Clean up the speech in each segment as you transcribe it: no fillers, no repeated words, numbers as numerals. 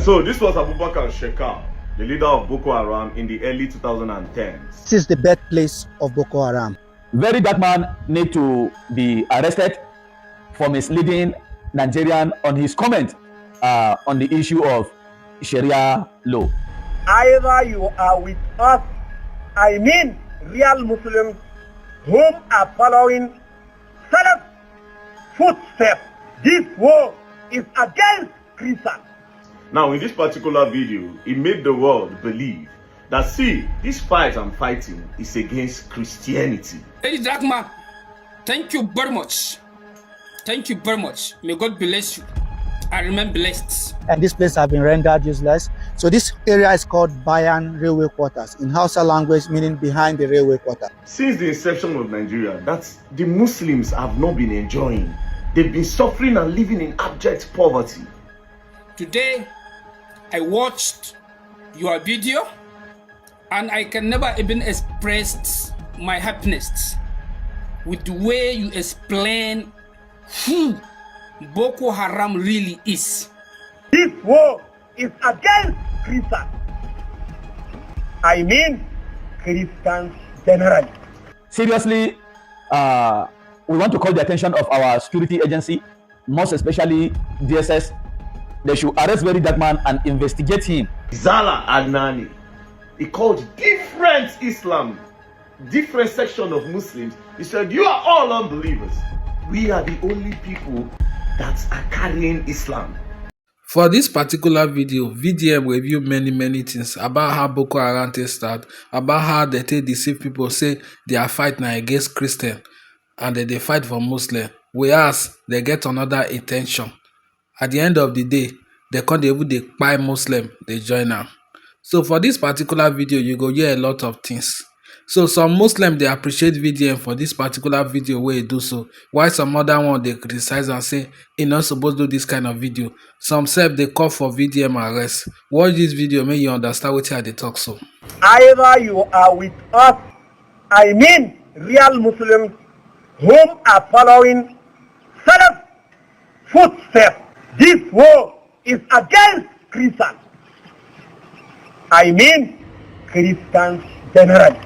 so this was Abubakar Shekau, the leader of Boko Haram in the early 2010s. This is the birthplace of Boko Haram. Verydarkman need to be arrested for misleading Nigerian on his comment on the issue of Sharia law. Either you are with us, I mean real Muslims whom are following Salaf footsteps. This war is against Christians. Now in this particular video, it made the world believe that, see, this fight I'm fighting is against Christianity. Verydarkman, thank you very much. Thank you very much. May God bless you. I remain blessed. And this place has been rendered useless. So this area is called Bayan Railway Quarters, in Hausa language meaning behind the railway quarter. Since the inception of Nigeria, that's the Muslims have not been enjoying. They've been suffering and living in abject poverty. Today, I watched your video and I can never even express my happiness with the way you explain who Boko Haram really is. This war is against Christians. I mean Christians generally. Seriously, we want to call the attention of our security agency, most especially DSS. They should arrest Verydarkman and investigate him. Zala Adnani, he called different Islam, different section of Muslims. He said, you are all unbelievers. We are the only people that are carrying Islam. For this particular video, VDM review many things about how Boko Haram start, about how they deceive people, say they are fighting against Christian and they fight for Muslim, whereas they get another intention. At the end of the day, they can't even buy Muslim, they join them. So for this particular video, you go hear a lot of things. So some Muslims, they appreciate VDM for this particular video where he do so, while some other one they criticize and say he not supposed to do this kind of video. Some say they call for VDM arrest. Watch this video, make you understand what they talk so. Either you are with us, I mean real Muslims whom are following Salaf footsteps. This war is against Christians. I mean Christians generally.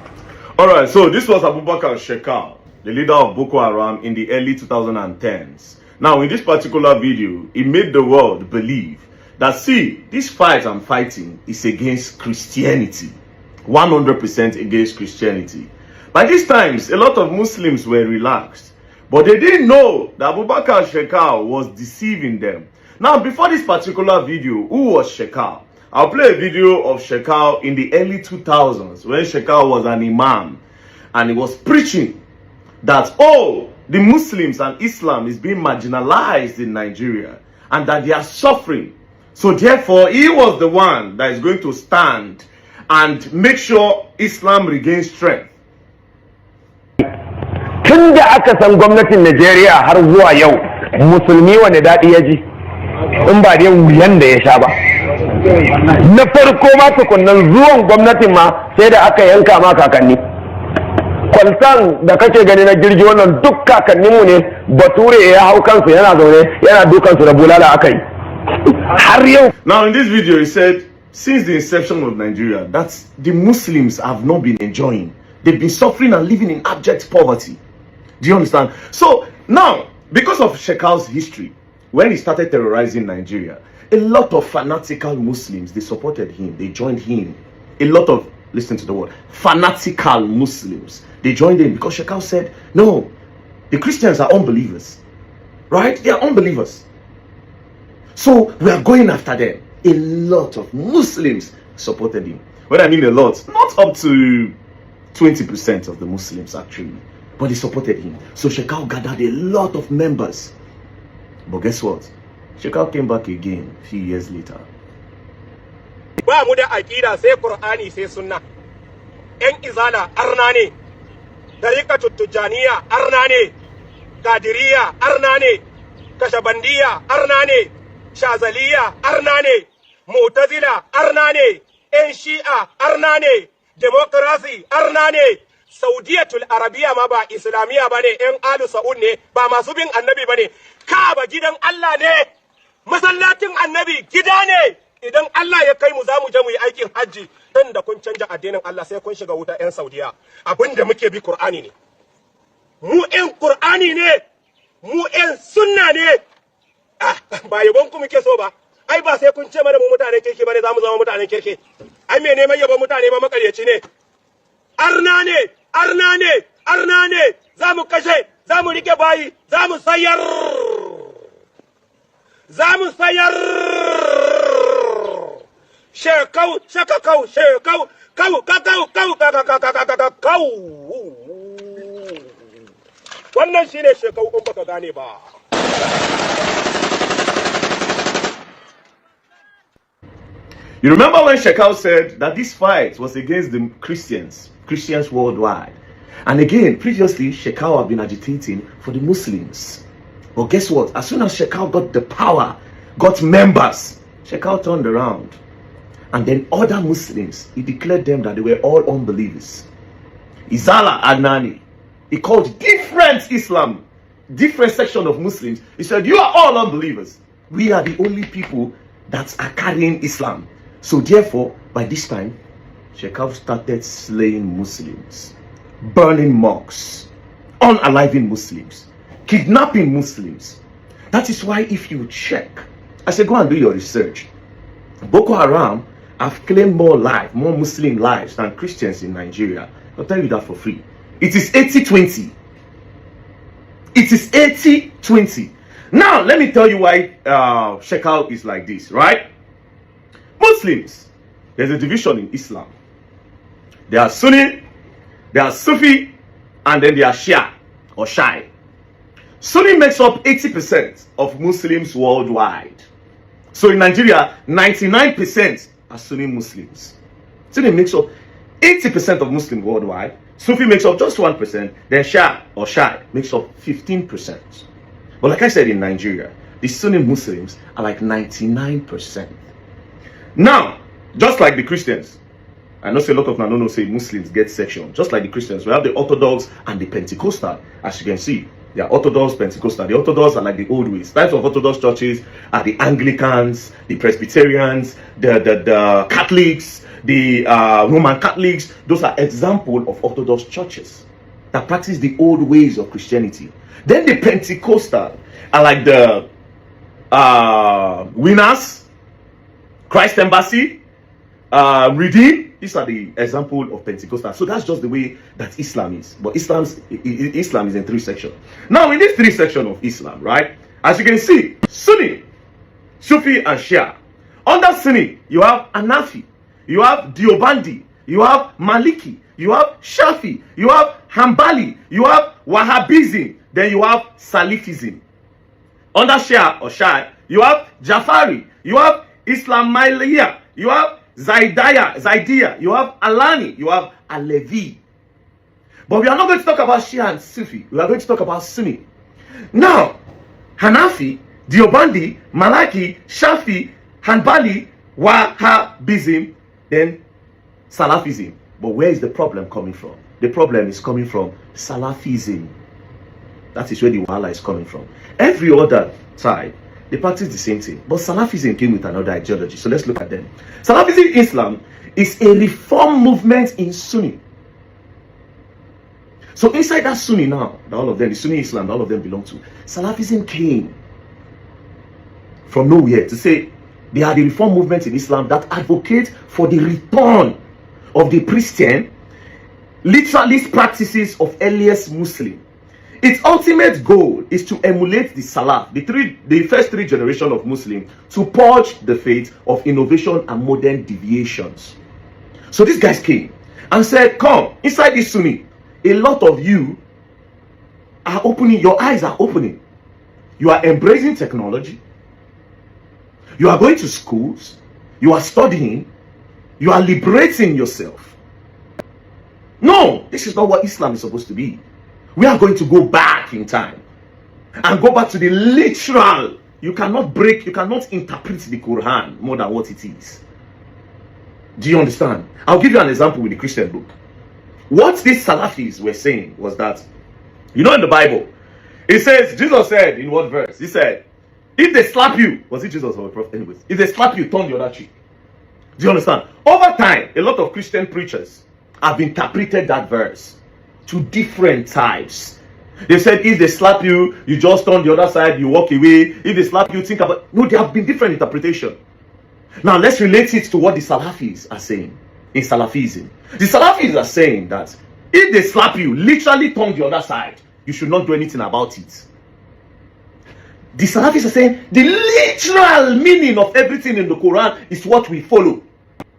Alright, so this was Abubakar Shekau, the leader of Boko Haram in the early 2010s. Now in this particular video, it made the world believe that, see, this fight I'm fighting is against Christianity. 100% against Christianity. By these times, a lot of Muslims were relaxed, but they didn't know that Abubakar Shekau was deceiving them. Now, before this particular video, who was Shekau? I'll play a video of Shekau in the early 2000s when Shekau was an imam and he was preaching that, oh, the Muslims and Islam is being marginalized in Nigeria and that they are suffering. So therefore, he was the one that is going to stand and make sure Islam regains strength. Tun da aka san gwamnatin Najeriya har zuwa yau, musulmi wanda daɗi ya ji, in ba dai wuyan da ya sha ba. Na farko ma tukunnan zuwan gwamnatin ma sai da aka yanka ma kakanni. Kwaltan da kake gani na jirgi wannan duk kakanninmu ne, bature ya hau kansu yana zaune yana dukansu da bulala aka yi. Har yau. Now in this video he said, since the inception of Nigeria, that the Muslims have not been enjoying. They've been suffering and living in abject poverty. Do you understand? So now, because of Shekau's history, when he started terrorizing Nigeria, a lot of fanatical Muslims, they supported him, they joined him. A lot of, listen to the word, fanatical Muslims, they joined him because Shekau said, no, the Christians are unbelievers, right? They are unbelievers. So we are going after them. A lot of Muslims supported him. When I mean a lot, not up to 20% of the Muslims actually, but they supported him. So Shekau gathered a lot of members. But guess what? Shekau came back again a few years later. Ba mu da aqida sai Qur'ani sai sunna. Yan izala arna ne. Tariqatu tijaniya arna ne. Qadiriyya arna ne. Kashabandiya arna ne. Shazaliya arna ne. Mu'tazila arna ne. Yan Shi'a arna ne. Democracy arna ne. Saudiyatul Arabiya ma ba Islamiya bane, yan Alu Sa'ud ne, ba masu bin Annabi bane. Kaaba gidan Allah ne. Masallacin Annabi gida ne. Idan kai mu za mu je mu yi aikin hajji tun da kun canja addinin Allah sai kun shiga wuta 'yan Saudiya. Abinda muke bi Qur'ani ne. Mu 'yan Qur'ani ne, mu 'yan sunna ne. Ba yabon ku muke so ba. Ai ba sai kun ce mana mu mutanen kirki bane za mu zama mutanen kirki. Ai me neman yabon mutane ba makaryaci ne. Arna ne, arna ne, arna ne. Za mu kashe, za mu rike bayi, za mu sayar. Za mu sayar. Shekau, shakakau, shekau, kau, kakau, kau, kakau. Wannan shine shekau in baka gane ba. You remember when Shekau said that this fight was against the Christians worldwide. And again, previously, Shekau had been agitating for the Muslims. But guess what? As soon as Shekau got the power, got members, Shekau turned around. And then other Muslims, he declared them that they were all unbelievers. Izala Adnani, he called different Islam, different section of Muslims. He said, you are all unbelievers. We are the only people that are carrying Islam. So therefore, by this time, Shekau started slaying Muslims, burning mosques, unaliving Muslims, kidnapping Muslims. That is why if you check, I say go and do your research. Boko Haram have claimed more Muslim lives than Christians in Nigeria. I'll tell you that for free. It is 80-20. It is 80-20. Now, let me tell you why Shekau is like this, right? Muslims, there's a division in Islam. There are Sunni, there are Sufi, and then there are Shia or Shai. Sunni makes up 80% of Muslims worldwide. So in Nigeria, 99% are Sunni Muslims. Sunni makes up 80% of Muslims worldwide. Sufi makes up just 1%. Then Shia or Shai makes up 15%. But like I said, in Nigeria, the Sunni Muslims are like 99%. Now, just like the Christians, I know say a lot of no say Muslims get section. Just like the Christians, we have the Orthodox and the Pentecostal. As you can see, they are Orthodox, Pentecostal. The Orthodox are like the old ways. Types of Orthodox churches are the Anglicans, the Presbyterians, the Catholics, the Roman Catholics. Those are examples of Orthodox churches that practice the old ways of Christianity. Then the Pentecostal are like the Winners, Christ Embassy, Redeem. These are the example of Pentecostal. So that's just the way that Islam is. But Islam is in 3 sections. Now, in this 3 sections of Islam, right, as you can see, Sunni, Sufi, and Shia. Under Sunni, you have Hanafi, you have Diobandi, you have Maliki, you have Shafi, you have Hanbali, you have Wahhabism, then you have Salafism. Under Shia or Shia, you have Jafari, you have Ismailiyah, you have Zaidiya, you have Alani, you have Alevi. But we are not going to talk about Shia and Sufi. We are going to talk about Sunni. Now, Hanafi, Diobandi, Malaki, Shafi, Hanbali, Wahhabism, then Salafism. But where is the problem coming from? The problem is coming from Salafism. That is where the Wahala is coming from. Every other side, they practice the same thing. But Salafism came with another ideology. So let's look at them. Salafism Islam is a reform movement in Sunni. So inside that Sunni now, all of them, the Sunni Islam, all of them belong to. Salafism came from nowhere to say they are the reform movement in Islam that advocate for the return of the Christian literalist practices of earliest Muslim. Its ultimate goal is to emulate the Salaf, the first 3 generations of Muslims, to purge the faith of innovation and modern deviations. So these guys came and said, come, inside this Sunni, a lot of you are opening, your eyes are opening. You are embracing technology. You are going to schools. You are studying. You are liberating yourself. No, this is not what Islam is supposed to be. We are going to go back in time and go back to the literal. You cannot interpret the Quran more than what it is. Do you understand? I'll give you an example with the Christian book. What these Salafis were saying was that, you know, in the Bible, it says, Jesus said in what verse? He said, if they slap you, was it Jesus or the prophet? Anyways, if they slap you, turn the other cheek. Do you understand? Over time, a lot of Christian preachers have interpreted that verse to different types. They said if they slap you, you just turn the other side, you walk away. If they slap you, think about... No, there have been different interpretations. Now, let's relate it to what the Salafis are saying in Salafism. The Salafis are saying that if they slap you, literally turn the other side, you should not do anything about it. The Salafis are saying the literal meaning of everything in the Quran is what we follow.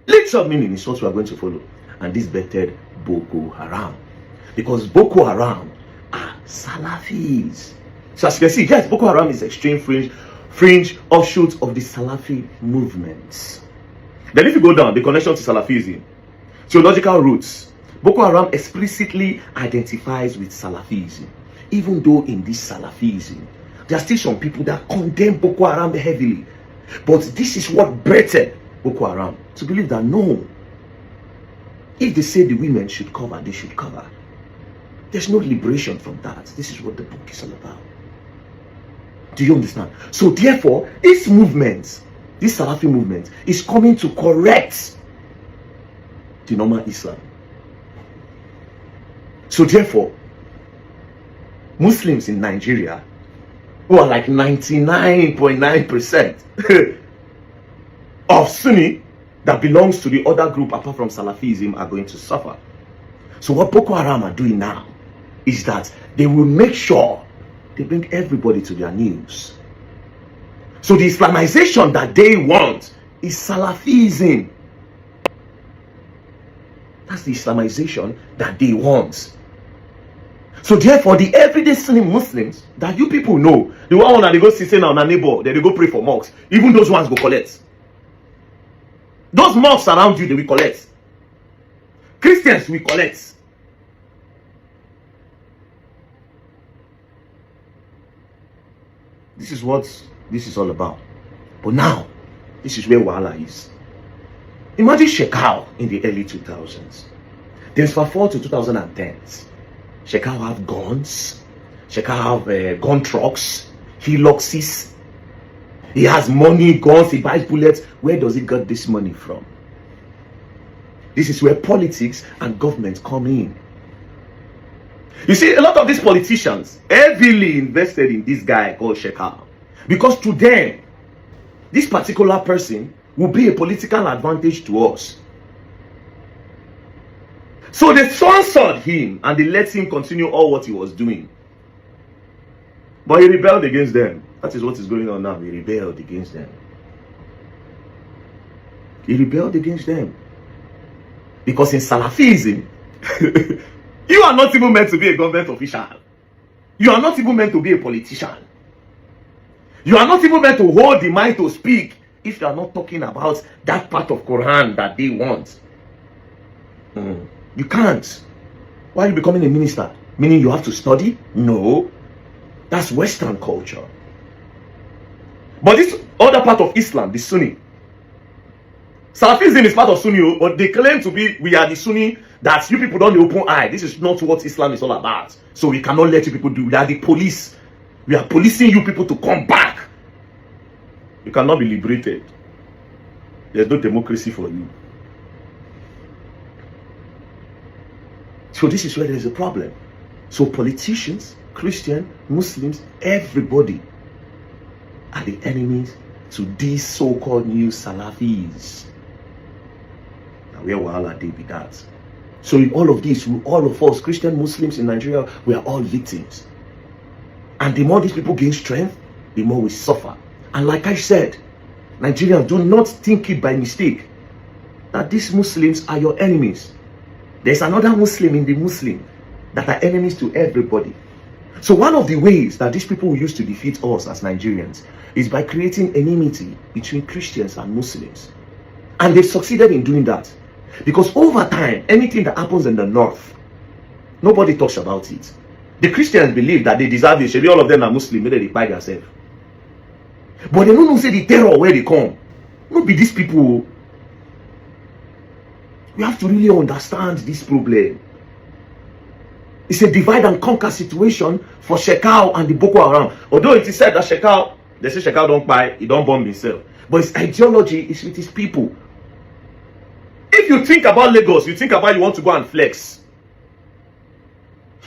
Literal meaning is what we are going to follow. And this bettered Boko Haram. Because Boko Haram are Salafis. So as you can see, yes, Boko Haram is extreme fringe offshoot of the Salafi movement. Then if you go down, the connection to Salafism, theological roots, Boko Haram explicitly identifies with Salafism. Even though in this Salafism, there are still some people that condemn Boko Haram heavily. But this is what birthed Boko Haram. To believe that no, if they say the women should cover, they should cover. There's no liberation from that. This is what the book is all about. Do you understand? So therefore, this movement, this Salafi movement, is coming to correct the normal Islam. So therefore, Muslims in Nigeria, who are like 99.9% of Sunni that belongs to the other group apart from Salafism, are going to suffer. So what Boko Haram are doing now is that they will make sure they bring everybody to their knees. So the Islamization that they want is Salafism. That's the Islamization that they want. So therefore, the everyday Sunni Muslims that you people know, the one that they go sit on a neighbor, they go pray for mosques, even those ones go collect. Those mosques around you, they will collect. Christians will collect. This is what this is all about. But now, this is where Wahala is. Imagine Shekau in the early 2000s. Then fast forward to 2010s. Shekau have guns. Shekau have gun trucks. He Luxis. He has money, guns, he buys bullets. Where does he get this money from? This is where politics and government come in. You see, a lot of these politicians heavily invested in this guy called Shekau. Because to them, this particular person will be a political advantage to us. So they sponsored him and they let him continue all what he was doing. But he rebelled against them. That is what is going on now. He rebelled against them. He rebelled against them. Because in Salafism, you are not even meant to be a government official. You are not even meant to be a politician. You are not even meant to hold the mind to speak if you are not talking about that part of Quran that they want. You can't. Why are you becoming a minister? Meaning you have to study? No. That's Western culture. But this other part of Islam, the Sunni. Salafism is part of Sunni, but they claim to be, we are the Sunni, that you people don't open eye. This is not what Islam is all about. So we cannot let you people do. We are the police. We are policing you people to come back. You cannot be liberated. There's no democracy for you. So this is where there is a problem. So politicians, Christian, Muslims, everybody are the enemies to these so-called new Salafis. Now where Wahala they be that? So in all of this, all of us, Christian Muslims in Nigeria, we are all victims. And the more these people gain strength, the more we suffer. And like I said, Nigerians, do not think it by mistake that these Muslims are your enemies. There's another Muslim in the Muslim that are enemies to everybody. So one of the ways that these people use to defeat us as Nigerians is by creating enmity between Christians and Muslims. And they've succeeded in doing that. Because over time, anything that happens in the north, nobody talks about it. The Christians believe that they deserve it. Maybe all of them are Muslim, maybe they buy themselves. But they don't say the terror where they come. Not be these people. We have to really understand this problem. It's a divide and conquer situation for Shekau and the Boko Haram. Although it is said that Shekau, they say Shekau don't buy, he don't bomb himself. But his ideology is with his people. you think about Lagos, you think about you want to go and flex.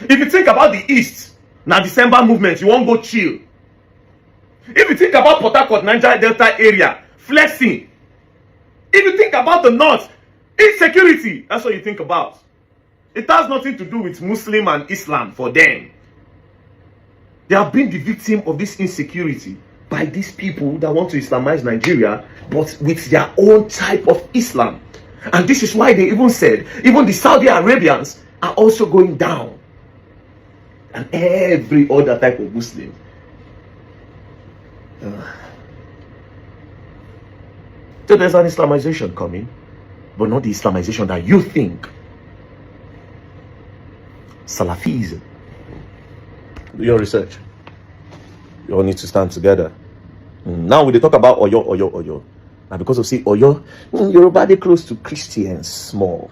If you think about the East, now December movement, you won't go chill. If you think about Port Harcourt, Niger Delta area, flexing. If you think about the North, insecurity, that's what you think about. It has nothing to do with Muslim and Islam for them. They have been the victim of this insecurity by these people that want to Islamize Nigeria, but with their own type of Islam. And this is why they even said, even the Saudi Arabians are also going down. And every other type of Muslim. So there's an Islamization coming, but not the Islamization that you think. Salafism. Do your research. You all need to stand together. Now we talk about Oyo. And because of see Oyo, Yoruba they close to Christians small.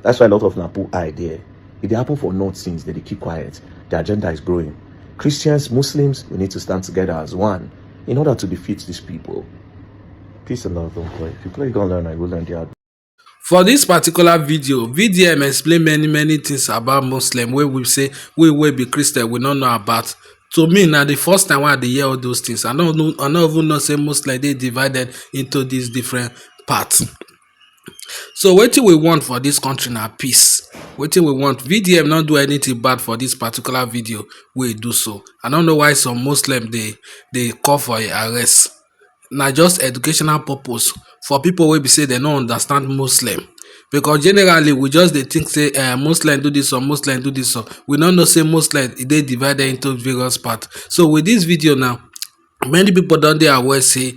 That's why a lot of Napu are there. If they happen for North things, they keep quiet. The agenda is growing. Christians, Muslims, we need to stand together as one in order to defeat these people. Peace and love, don't play. If you play, you're gonna learn, I will learn the art. For this particular video, VDM explain many things about Muslim wey we say we be Christian we don't know about. To me, now the first time I hear all those things, I don't even know say Muslim they divided into these different parts. So wetin we want for this country now peace. Wetin we want. VDM not do anything bad for this particular video. We do so. I don't know why some Muslim they call for a arrest. Na just educational purpose for people wey be say they don't understand Muslim, because generally we just dey think say Muslim do this or Muslim do this, or we don't know say Muslim they divided into various parts. So with this video now, many people don't dey aware say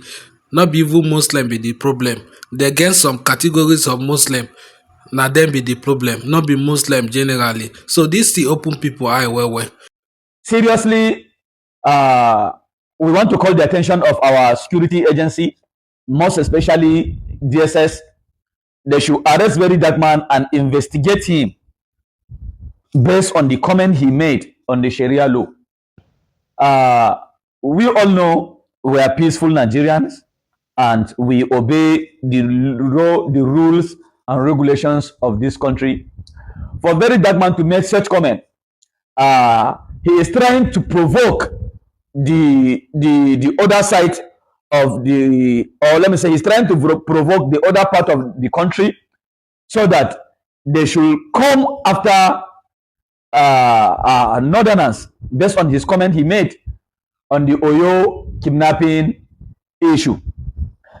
not be even Muslim be the problem. They get some categories of Muslim, na them be the problem, not be Muslim generally. So this the open people eye well. Seriously, we want to call the attention of our security agency, most especially DSS. They should arrest Verydarkman and investigate him based on the comment he made on the Sharia law. We all know we are peaceful Nigerians and we obey the rules and regulations of this country. For Verydarkman to make such comment, he is trying to provoke the other side of the, or let me say, he's trying to provoke the other part of the country so that they should come after northerners based on his comment he made on the Oyo kidnapping issue.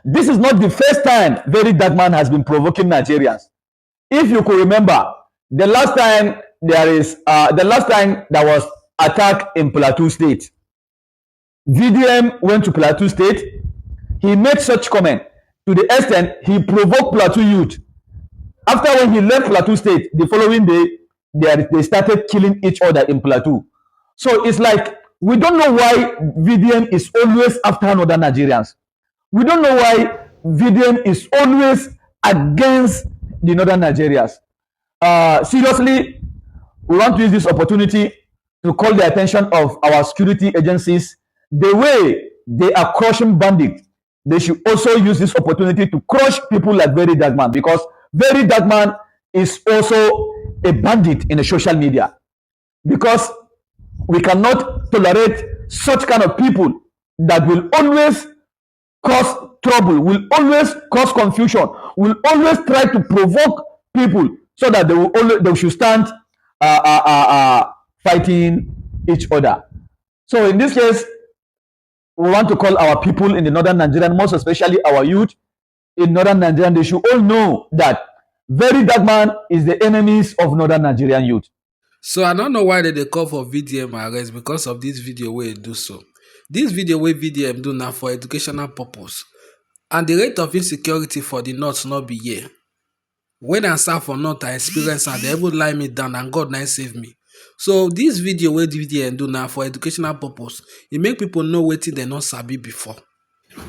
This is not the first time Verydarkman has been provoking Nigerians. If you could remember, the last time there was attack in Plateau State, VDM went to Plateau State. He made such comment to the extent he provoked Plateau youth. After when he left Plateau State, the following day, they started killing each other in Plateau. So it's like, we don't know why VDM is always after northern Nigerians. We don't know why VDM is always against the northern Nigerians. Seriously, we want to use this opportunity to call the attention of our security agencies. The way they are crushing bandits, they should also use this opportunity to crush people like Verydarkman, because Verydarkman is also a bandit in the social media. Because we cannot tolerate such kind of people that will always cause trouble, will always cause confusion, will always try to provoke people so that they should stand fighting each other. So in this case, we want to call our people in the northern Nigeria, most especially our youth in northern Nigeria. They should all know that Verydarkman is the enemies of northern Nigerian youth. So I don't know why they call for VDM arrest because of this video where do so. This video where VDM do now for educational purpose. And the rate of insecurity for the north not be here. When I start for north, I experience and they ever lie me down and God now save me. So this video where VDM do now for educational purpose, it make people know what they not sabi before.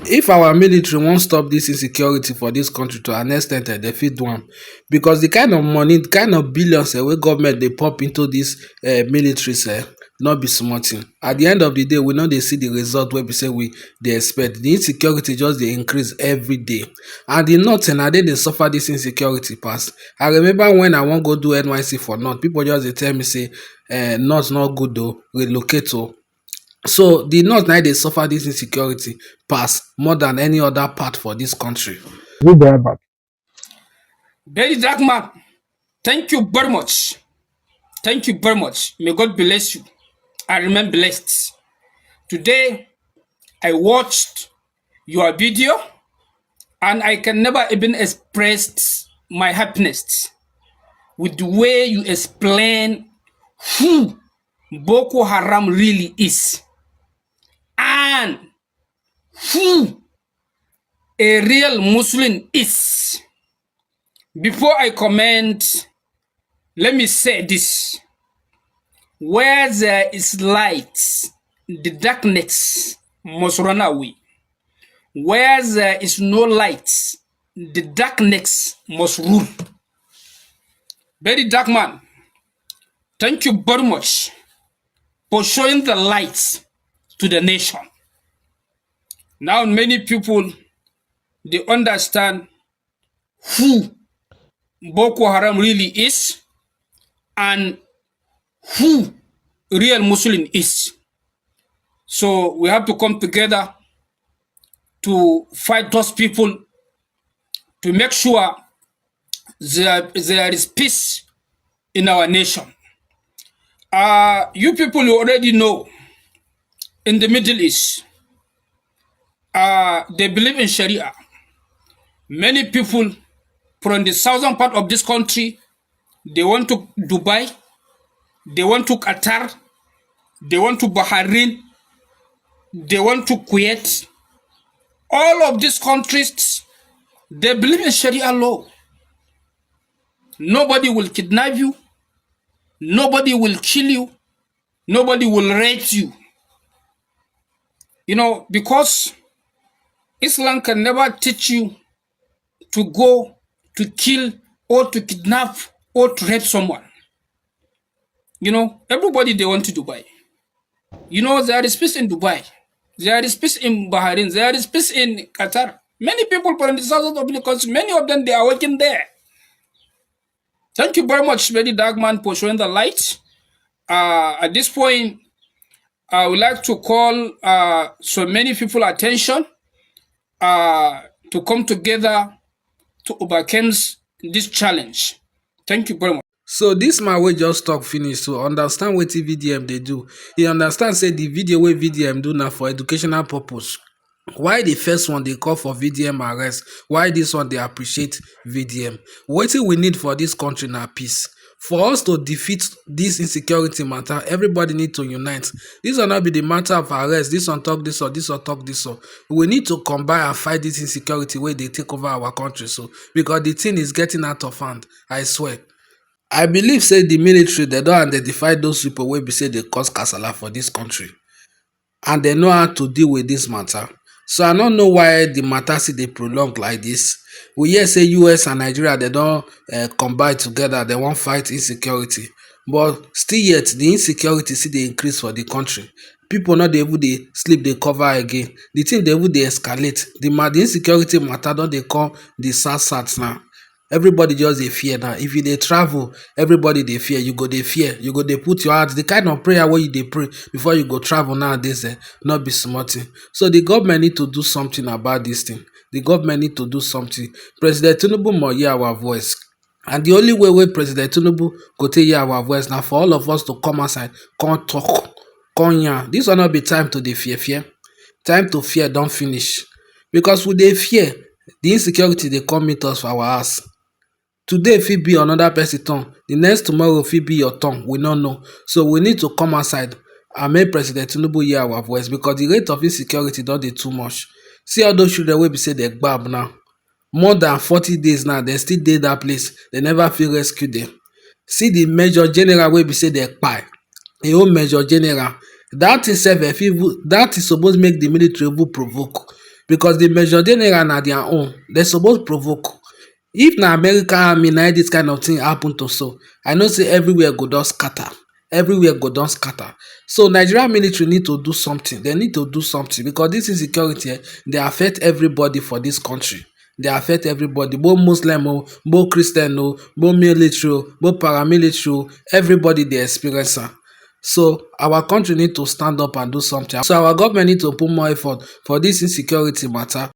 if our military won't stop this insecurity for this country to an extent, they fit do am, because the kind of money, the kind of billions wey government dey pump into this militaries, not be small thing. At the end of the day, we no dey see the result wey be say we dey expect. The insecurity just dey increase every day, and the north na dey suffer this insecurity pass. I remember when I wan go do NYC for north, people just dey tell me say north no good o, relocate o. So the north now dey suffer this insecurity pass more than any other part for this country. Verydarkman, thank you very much. Thank you very much. May God bless you. I remain blessed. Today, I watched your video and I can never even express my happiness with the way you explain who Boko Haram really is and who a real Muslim is. Before I comment, let me say this. Where there is light, the darkness must run away. Where there is no light, the darkness must rule. Verydarkman, thank you very much for showing the light to the nation. Now many people, they understand who Boko Haram really is and who real Muslim is. So we have to come together to fight those people, to make sure there is peace in our nation. You people already know, in the Middle East, they believe in Sharia. Many people from the southern part of this country, they want to Dubai, they want to Qatar, they want to Bahrain, they want to Kuwait. All of these countries, they believe in Sharia law. Nobody will kidnap you, nobody will kill you, nobody will rape you. You know, because Islam can never teach you to go to kill or to kidnap or to rape someone. You know, everybody they want to Dubai. You know, there is peace in Dubai. There is peace in Bahrain. There is peace in Qatar. Many people from the south of the country, many of them, they are working there. Thank you very much, Verydarkman, for showing the light. At this point, I would like to call so many people attention to come together to overcome this challenge. Thank you very much. So this man wey just talk finish to understand wetin VDM dey do. He understand say the video wey VDM do na for educational purpose. Why the first one dey call for VDM arrest? Why this one dey appreciate VDM? Wetin we need for this country na peace. For us to defeat this insecurity matter, everybody need to unite. This will not be the matter of arrest. This one talk this or this one talk this. So we need to combine and fight this insecurity wey dey take over our country. So because the thing is getting out of hand, I swear. I believe say the military they don identify those people wey be say they cause kasala for this country, and they know how to deal with this matter. So I don't know why the matter still dey prolong like this. We hear say US and Nigeria they don combine together, they wan fight insecurity, but still yet the insecurity still dey increase for the country. People no dey even dey sleep, dey cover again. The thing dey even dey escalate. The insecurity matter don dey come the sad now. Everybody just dey fear now. If you dey travel, everybody dey fear. You go dey fear. You go dey put your heart. The kind of prayer wey you dey pray before you go travel nowadays, not be small thing. So the government need to do something about this thing. The government need to do something. President Tinubu must hear our voice. And the only way President Tinubu go take hear our voice now for all of us to come outside, come talk, come yarn. This will not be time to dey fear. Time to fear don finish. Because we dey fear, the insecurity dey come meet us for our house. Today fit be another person turn. The next tomorrow fit be your turn. We don't know. So we need to come outside and make President Tinubu hear our voice, because the rate of insecurity don dey too much. See all those children wey be say they gbab now. More than 40 days now, they still dey that place. They never fit rescue them. See the Major General wey be say they kpai. A whole Major General. That thing sef, that is supposed make the military even provoke. because the Major General na their own. They suppose provoke. If na American army na this kind of thing happen to, so I know say everywhere go don scatter. Everywhere go don scatter. So Nigerian military need to do something. They need to do something because this insecurity dey affect everybody for this country. Dey affect everybody, both Muslim o, both Christian o, both military o, both paramilitary o, everybody dey experience am. So our country need to stand up and do something. So our government need to put more effort for this insecurity matter.